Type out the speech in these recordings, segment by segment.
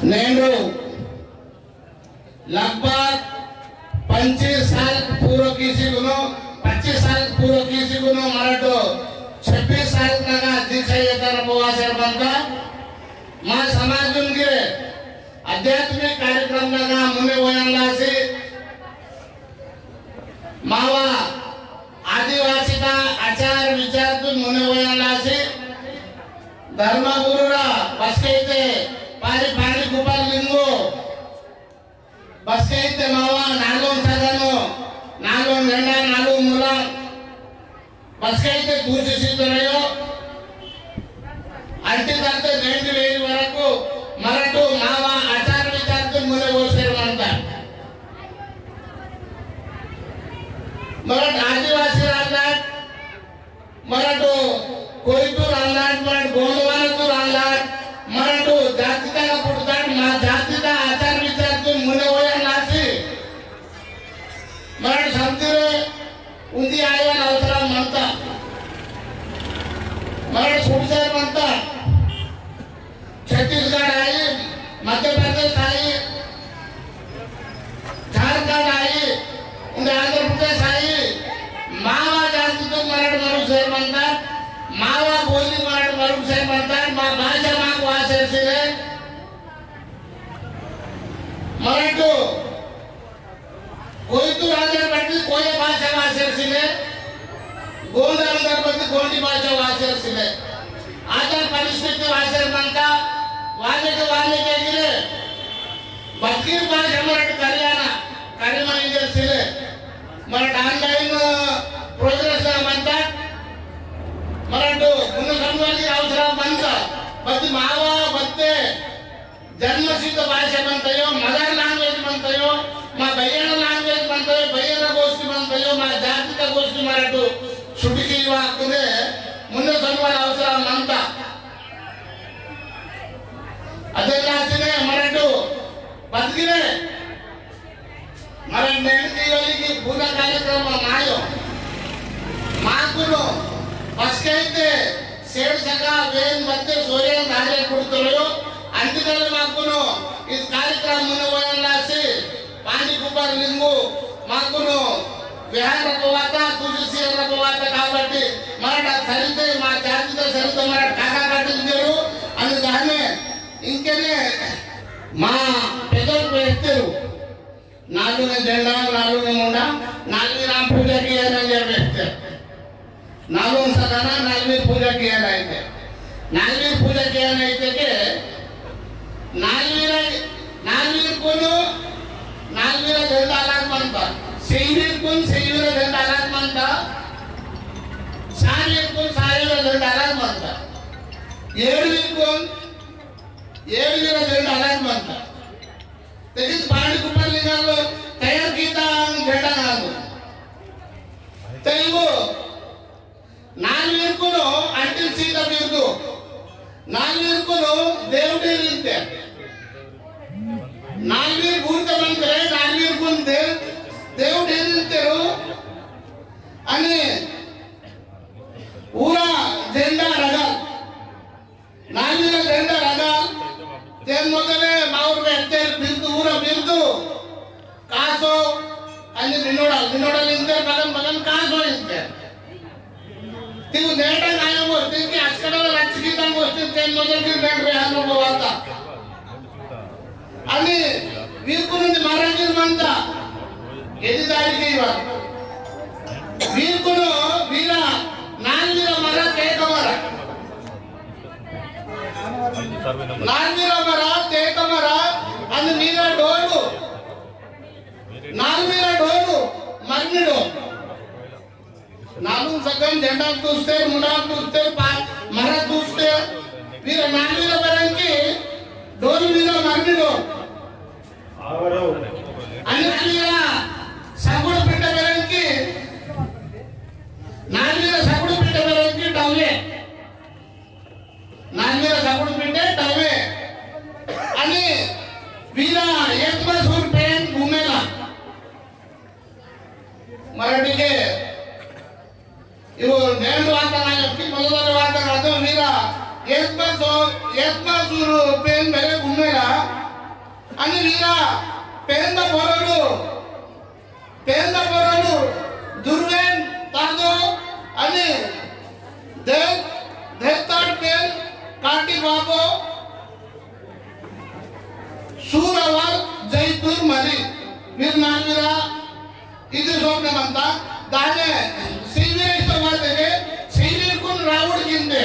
నేను लगभग 25 साल पूर्व किसी को 25 साल पूर्व किसी को मराठो 26 साल तक अध्यक्ष बनता माँ समाज के आध्यात्मिक कार्यक्रम मुने वयनलासी मावा आदिवासी का आचार विचार मुने वयनलासी धर्मगुरुरा बसकैते पारी पारी गोपाल लिंगो बसकैते मावा नालो सगनो नालो गंडा नालो मूला बसकैते दूसरी सिद्धरयो अंटी करते नेंटी वेरी वरकु मराठो मावा आचार विचार मुने वोसेर मानता मराठ आदिवासी रांधाट मराठो कोयतूर रांधाट मराठ गोंडवानातूर रांधाट मराठो जातीचा पुढताट मा जातीचा आचार विचार मुने वयनलासी मराठ संतीरे उंदी आयवन अवसरा म्हणता मराठ सुडसर म्हणता छत्तीसगढ़ आई मध्य प्रदेश आई झारखंड आई आंध्र प्रदेश आई मावा जाती तो मराठ मरुसर म्हणता मावा बोली मराठ मरुसर म्हणता मा भाषा माग वासेसिले मराठो कोई तो राजा बट्टी कोई भाषा वासेसिले गोंड अंदर बट्टी गोंडी भाषा वासेसिले आचार परिस्थिति वासेर म्हणता वाले के गिरे बकीर भाषा मराठ करियाना करीमनगर सिले मराठ ऑनलाइन प्रोग्रेस म्हणता मराठो मुन्न संवादी अवसर म्हणता बत्ती मावा बत्ते जन्मसिद्ध भाषा म्हणतायो मदर लैंग्वेज म्हणतायो मा बय्यन लैंग्वेज म्हणतायो बय्यन गोष्टी म्हणतायो मा जातीचा गोष्टी मराठो सुटिकी वाकुने मुन्न संवाद अवसर म्हणता ಅದೆಲ್ಲಾಸಿನೇ ಮರಾಠು ಬದುಕಿದೆ ಮರಾಠ ನೆಂಟಿಗಳಿಗೆ ಪೂಜಾ ಕಾರ್ಯಕ್ರಮ ಮಾಯೋ ಮಾಕುನು ಬಸ್ಕೈತೆ ಸೇಡ್ ಸಕ ವೇನ್ ಮತ್ತೆ ಸೋರಿಯನ್ ಧಾರೆ ಕೊಡ್ತರೋ ಅಂತಿಕಲ್ ಮಾಕುನು ಈ ಕಾರ್ಯಕ್ರಮ ಮುನ್ನ ವಯನಲಾಸಿ ಪಾಂಡಿ ಕುಮಾರ್ ಲಿಂಗು ಮಾಕುನು ವಿಹಾರ ರಪವಾತ ತುಳಸಿ ರಪವಾತ కాబట్టి ಮರಾಠ ಸರಿತೆ ಮಾ ಜಾತಿದ ಸರಿತೆ ಮರಾಠ ಕಾಕಾ ಕಟ್ಟಿದ್ರು అందుకనే इंकेने माँ पेदर को एकतेरु नालू ने झंडा नालू ने मुंडा नालवी राम पूजा किया ना जब एकते नालू सदाना नालवी पूजा किया नहीं थे नालवी पूजा किया नहीं थे के नालवी कुनो नालवी रा झंडा अलग मानता सेवीर झंडा अलग मानता सारीर झंडा अलग मानता ఏడుగుల జెండా అలాగే మంట తెగిస్ పాండి కుప్పల్ లింగాల్లో తయారు గీత జెండా కాదు తెలుగు నాలుగు అంటిల్ సీత బిరుదు నాలుగు దేవుడి ಇರುತ್ತೆ ನಾಲ್ಕು ಗುರುತ ಬಂದ್ರೆ ನಾಲ್ಕು దేవుడి ಇರುತ್ತರು అని ಊರ ಜೆಂಡಾ ರಗಲ್ ನಾಲ್ಕು ಜೆಂಡಾ ರಗಲ್ तेन मोदले माउर बेटे बिंदु ऊरा बिंदु कासो अन्य निनोडल इंदर बगन कासो इंदर तीउ नेटा आयो वो तीकी आजकल लक्ष्मी तंग वस्तु तेन मोदल की नेट रे हानो बोवाता अनि वीरकुनुंदी महाराजर मंता एदी दारी केवा वीरकुनु वीरा नालवीरा मरा केकमरा नालवीरा मरा तेकमरा अंद मीरा डोलु नालवीरा डोलु मर्निडो नालू सगन झंडा तूस्ते मुंडा तूस्ते मरा तूस्ते वीरा नालवीरा बरंकी डोलु वीरा मर्निडो अन्य सगुड़ पिट्ट बरंकी नालवीरा सगुड़ पिट्ट बरंकी डवले नालवीरा सगुड़ पिट्टे डवले अनि वीरा एक बार सूर पेन घूमेला मराठी के इवो नेंड वाता ना की मलदर वाता ना तो वीरा एक बार सूर पेन मेरे घूमेला आणि वीरा पेंद पोरडू दुर्वेन तांदो आणि देवताड पेन काटी बाबो सूरवर जैतूर मरी वीर नानवीरा ಇದು ಸೋಮನೆ ಅಂತ ದಾನೆ ಸಿವಿರ ಇಷ್ಟವಾದರೆ ಸಿವಿರ್ಕುನ್ ರಾವುಡ್ಗಿಂತೆ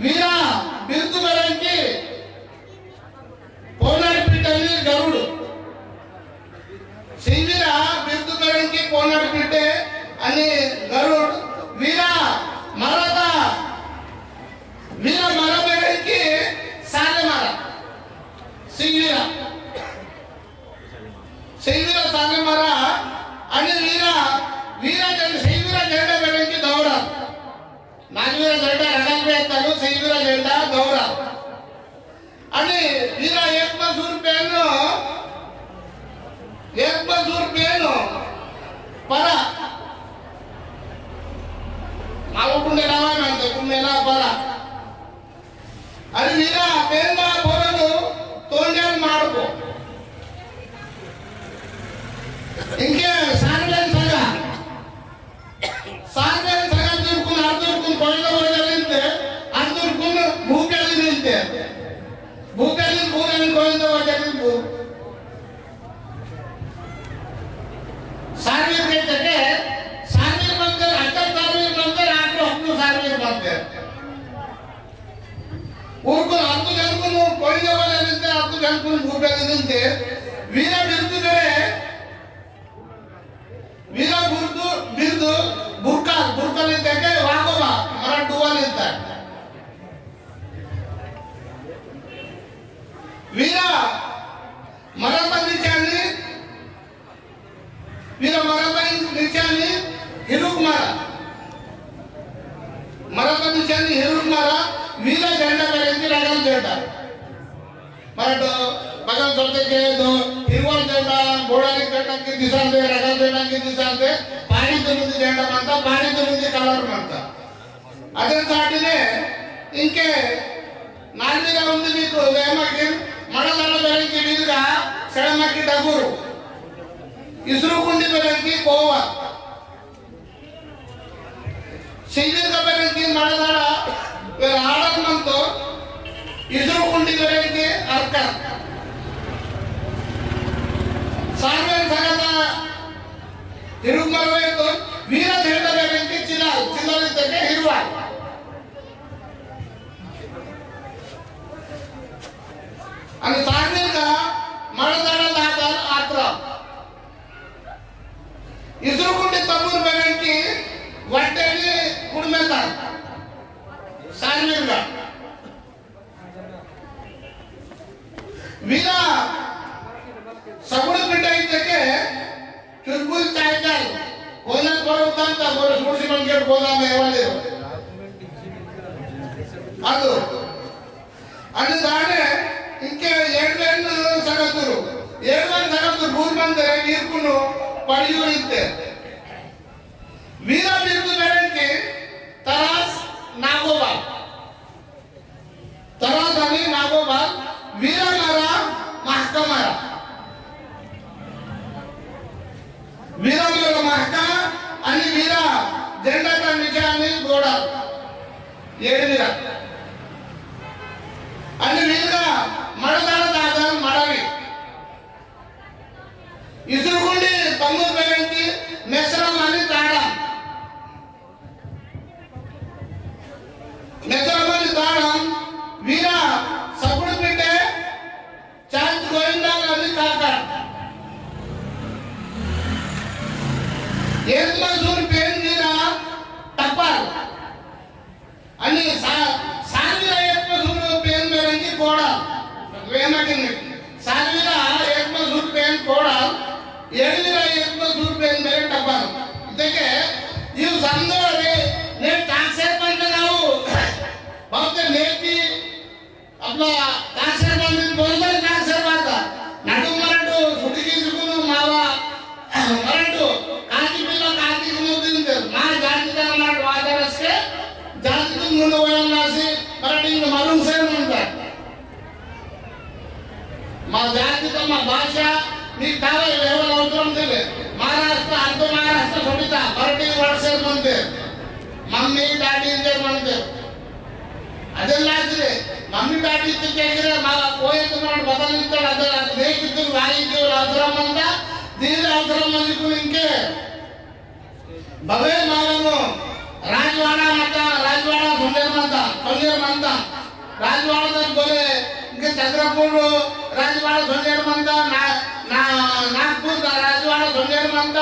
ವೀರ ಬಿರುದು ಬರಂಕಿ ಕೋನಾಡ್ಪಿಟ್ಟಲ್ಲಿ ಗರುಡು ಸಿವಿರ ಬಿರುದು ಬರಂಕಿ ಕೋನಾಡ್ಪಿಟ್ಟೆ అని ಗರುಡ್ ವೀರ ಮರ ಬರಂಕಿ ಸಾಲೆ ಮರ ಶೈವೀರ ಸಾಲೆ ಮರ आणि ಶೈವೀರ ಜೆಂಡಾ ಬೆಳಂಕಿ ಗೌರ नागवीर झेंडा रगांबे येतालो शैवीर झेंडा गौरा आणि वीरा एक मजूर पेन परा मालुकुंडे नावा म्हणते कुंडेला परा आणि वीरा पेन बोललो तोंड्यान माडको इंके सारलेन सगा अर्जुन कोयला वरगलिंते अर्जुन भूकेली निंते भूकेली भूकेली कोयला वरगलिंते सार्वीर के सार्वीर मंदिर अटक सार्वीर मंदिर आटो हक्कु सार्वीर मंदिर उनको अर्जुन कोयला वरगलिंते अर्जुन भूकेली निंते वीर बिरुदु बुर्कल इद्दाಗೆ ವಾಗೋಬ ಮರ ಡುವಲ್ ಇದ್ದ ವೀರ ಮರದ ನಿಚಾನಿ ಹಿರುಕ್ ಮರ ವೀರ झंडा ಬೆಳೆಂದಿ ರಗಲ್ झंडा मराठो बगल चलते के दो हिरवल झंडा बोडाली झंडा की दिसांते रगल झंडा की दिसांते पाणी तुलुंदी झंडा म्हणता पाणी तुलुंदी कलर म्हणता अदर साटीने इंके नालवीरा उंदी मीकु वेमकी मडलाला बेरंकी वीरगा सेळमकी डगुरू इसरुकुंडी बेरंकी कोवा शैवीरगा बेरंकी मडलाला वेर आडल मंतो इसरुकुंडी बेरंकी अर्क सार्वेन सगदा हिरुमरवेतो वीर झेंडा बेरंकी चिलाल इद्दागे हिरुवाल आणि सार्वेगा मडदाडल दादल आत्र इसरुकुंडी तम्मूर बेरंकी वट्टेनी कुडमेता सार्वेगा वीरा सगुड़ बिड्ड इद्दगे चुलबुल चायकल कोयना बरुत्तंत बोर सुर्सी मंगेट गोदाम एवलेरू ಅದು आणि दाणे इंके एडवेन सगतुरू भूर बंदरे नीर्कुनु पडियू इद्दे वीरा बिरुदु बेरंकी तरास आणि नागोबाल वीरा मरा महकमरा महकमा आणि वीरा झेंडाचा निशाणी गोडा येडवीरा आणि वीरा मडदाळ दादल मडवी इसरुकुंडी तम्मूर बेरंकी मेसरम आणि ताडा वीरा सगुड़ बिड्डे चांद गोविंदा आणि काका एक मजूर पेन वीरा टपाल आणि सालवीरा एक मजूर पेन बेरंकी कोडा वेमकिन सालवीरा एक मजूर पेन कोडा येडवीरा एक मजूर पेन बेरे टपाल ಇದಕ್ಕೆ ಇವು ಸಂದೋರೆ ने ट्रांसफर பண்ண ನಾವು बहुत नेकी अपना ट्रांसफर ಬಂದಿದ್ बोलदा ट्रांसफर ಮಾಡ್ದ ನಡು ಮರಡು ಹುಡುಗಿಸುನು ಮಾವ ಮರಡು ಕಾಕಿ ಬಿಲ್ಲ ಕಾಕಿ ಮುದ್ದಿಂದ ಮಾ ಜಾತಿದ ಮರಡು ವಾದರಸ್ಕೆ ಜಾತಿದು ಮುಂದೆ ಹೋಯನ್ನಾಸಿ मराठी मालूम से म्हणतात मा जाती का मा भाषा मी तावे लेवल अवतरण दिले महाराष्ट्र अंतो महाराष्ट्र सोडिता मराठी वर्षे म्हणते मम्मी डॅडी जे म्हणते ಅದೆಲ್ಲ ಆದ್ರೆ ಮಮ್ಮಿ ಡ್ಯಾಡಿ ಇತ್ತಿದ್ರೆ పోయేది మనం బదలిస్తాడు అదే నేకిత్తు వాయిద్యు అవసరం అంత దీని అవసరం మనకు ఇంకే భవే మాలను రాజవాడ సొందేర్ మంత రాజవాడ ಬೋಲೆ ఇంకే చంద్రపూర్ రాజవాడ సొందేర్ మంత నాగపూర్ రాజవాడ సొందేర్ మంత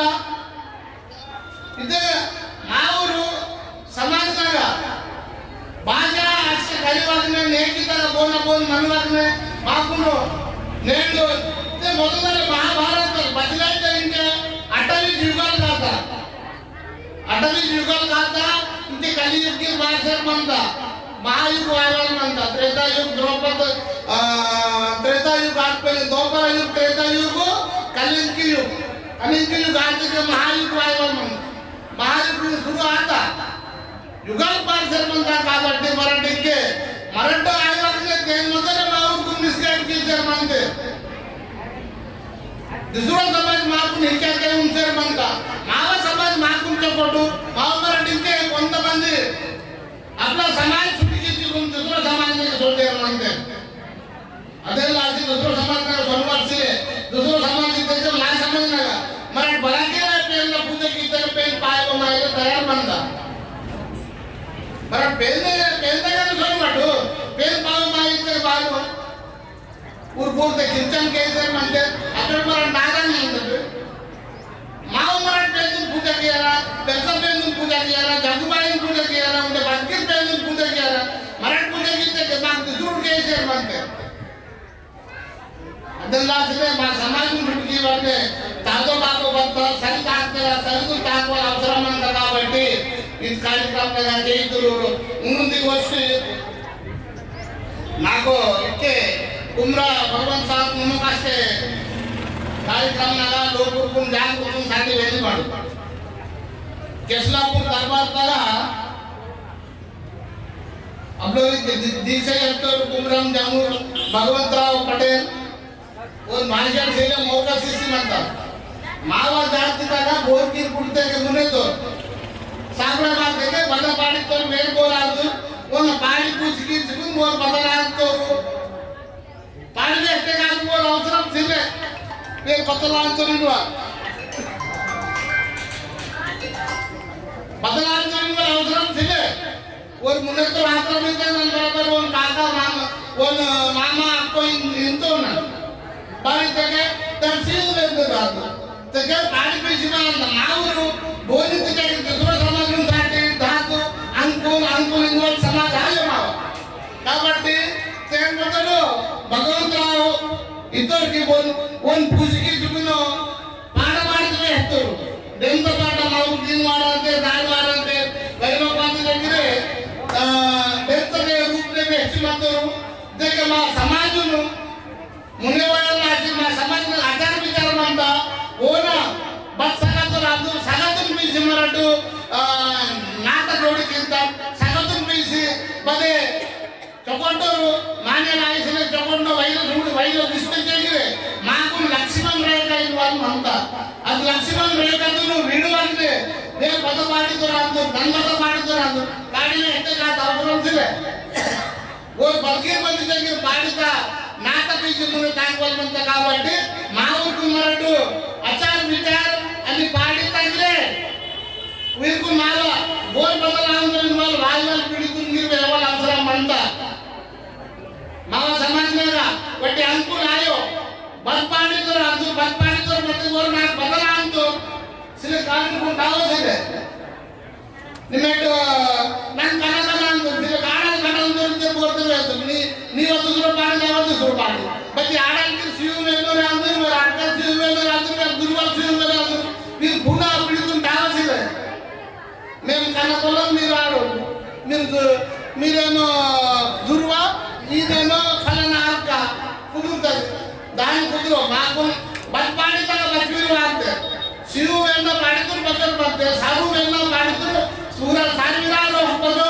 ఇదే మా ఊరు సమాజంಗ भाषा अक्षर कलिवादने नेकितर बोन मनवादने माकुनो नेंडो ते ಮೊದಲನೇ ಮಹಾಭಾರತ ಬದಲಾಯಿತ ಇಂಗೆ ಅಟವಿ ಯುಗಲ್ ಕಾತ ಇಂತೆ ಕಲಿಯುಗ ಭಾಷೆ ಬಂದ महायुग वायवल म्हणता त्रेतायुग द्रौपद त्रेतायुग आटपले द्वापर युग त्रेतायुग कलियुग युग आते के महायुग वायवल म्हणता महायुग सुरू आता युगल पार्सर म्हणता కాబట్టి मराठीके मराठी आयवाने तेन मध्ये माऊन मिसगाइड कीचर म्हणते दुसरा समाज माकून हिच्या के उंचर म्हणता मावा समाज माकून चे फोटो माव मराठीके कोणता मंदी आपला समाज सुटीची तिकून दुसरा समाजने सोडले म्हणते ಅದೆಲ್ಲ ಆಗಿ दुसरा समाजने सोडवाचे दुसरा समाज इथे ला समज नका मराठी बराके पेन पूजे कीचर पेन पाय मायले तयार म्हणता मरा पेन सोडवाटो पेन पाव मायले बाळो पूर्पूर ते किचन केसर म्हणते आपण मरा नागा म्हणतात माव मराठी पेन पूजा केला त्याचा पेन पूजा केला जगुबाई पूजा केला म्हणजे बाकी पेन पूजा केला मराठी पूजा कीचे के माग दुसरू केसर म्हणते ಅದೆಲ್ಲ ಆದ್ರೆ ಮಾ ಸಮಾಜ ಹುಡುಗಿ ಬಂದೆ ತಾದೋ ಬಾಬು ಬಂತ ಸರಿ ಆಗ್ತದ ಸರಿದು ತಾಕುವ ಅವಸರ ಮಂದ కాబట్టి ಈ ಕಾರ್ಯಕ್ರಮದ ಜೈತರು ಮುಂದಿಗೆ ವರ್ಷಿ నాకు ఇಕ್ಕೆ కుమ్రా భగవంత్ సాబ్ నమకాస్తే ಕಾರ್ಯಕ್ರಮನಾಗ ಲೋಕುರ್ಕುಂ ಜಾಗಕುಂ ಸಾಟಿ ವೆಲ್ಲಿ ಮಾಡು केसलापुर दरबार ತರ हम लोग दिसे तो कुमराम जामूर भगवंतराव पटेल और मानजर से मौका सिसी म्हणता मावा जातीला बोरकीर पुडते मुने तो साबरा बात के बड़ा पानी तो मेल बोलादु ओन पानी पूछकी सिकुन मोर बदलात तो पानी बेटे का बोल अवसरम सिले पे बदलात तो निवा बदलात तो निवा अवसरम सिले और मुने तो रात्र में के बराबर ओन काका मामा आपको इंतो ना बारी तके तहसील वेंदो रातो तके पानी पीसिना नावरू बोली तके दुसरा समाजन साटी धातु अंकुल इन्वॉल्व समाज आले माव కాబట్టి तेन बदलो भगवंतराव इतर की बोल ओन पूजिकी जुबिनो पाड ಮಾಡಿದ್ರೆ ಹೆತ್ತರು ಬೆಂದ ಪಾಡ ನಾವು ದಿನ ಮಾಡಂತೆ ದಾನ ಮಾಡಂತೆ ವೈರೋ ಪಾತಿ దగ్గరే ಬೆತ್ತಗೆ ರೂಪನೆ ಹೆಚ್ಚು ಮಾಡ್ತರು ಇದಕ್ಕೆ ಮಾ ಸಮಾಜನು मुने वाला आजी मा समाज में आचार विचार मानता ओना बस सगातून मिळसी मराठू नाता जोडी किंता सगातून मिळसी बदे चकोंडोरू माने लायसने चकोंडो वैरो दिसते केगिरे माकून लक्ष्मण रेखा इन्वॉल्व म्हणता ಅದು ಲಕ್ಷ್ಮಣ ರೇಖಾದನ್ನು ವಿಡುವಂತೆ ದೇ ಪದ ಮಾಡಿದರಾಂತು ದಂಡದ ಮಾಡಿದರಾಂತು ಕಾಡಿನ ಹೆಟ್ಟೆ ಅವಸರವಿದೆ ಓ ಬಲ್ಗೀರ್ ಬಂದಿದ್ದಕ್ಕೆ ಮಾಡಿದ नाता पीछे मुने तांगवल म्हणता కాబట్టి మా ఊరు మరటు आचार विचार आणि पाडी तांगले उयकू मावा बोल बदलावून इन्वॉल्व वायवल पिढीतून निर्वेवल अवसर म्हणता मावा समाजनेगा वटे अंकुल आयो बदपाडी तो मते वर ना बदलावतो सिले काढून टावो सिले निमेटो ನಾನು ಕನಕನ ಅಂತಿದ್ರೆ ಕಾಡಲ್ ಬೋರ್ತಿರೋದು ನೀವು दुसरं पाणी द्यावं दुसरं पाणी बाकी आडांची शिव मेलो रांदूर आडका शिव मेलो रांदूर दुर्वा शिव मेलो रांदूर మీరు पुन्हा पिढीतून टावासिले మేము కనకొలం మీరు ఆడు మీరేమో దుర్వా ఇదేమో ఫలనా అక్క కుదురుతుంది దాని కుదురు మాకు బట్పాడి తన బట్వీరు అంతే ಶಿವ ವೇಂದ ಪಾಡಿದ್ರು ಬದಲ್ ಬಂತೆ ಸಾರು ವೇಂದ ಪಾಡಿದ್ರು ಸೂರ ಸಾರಿವಿರಾರು ಹಬ್ಬದೋ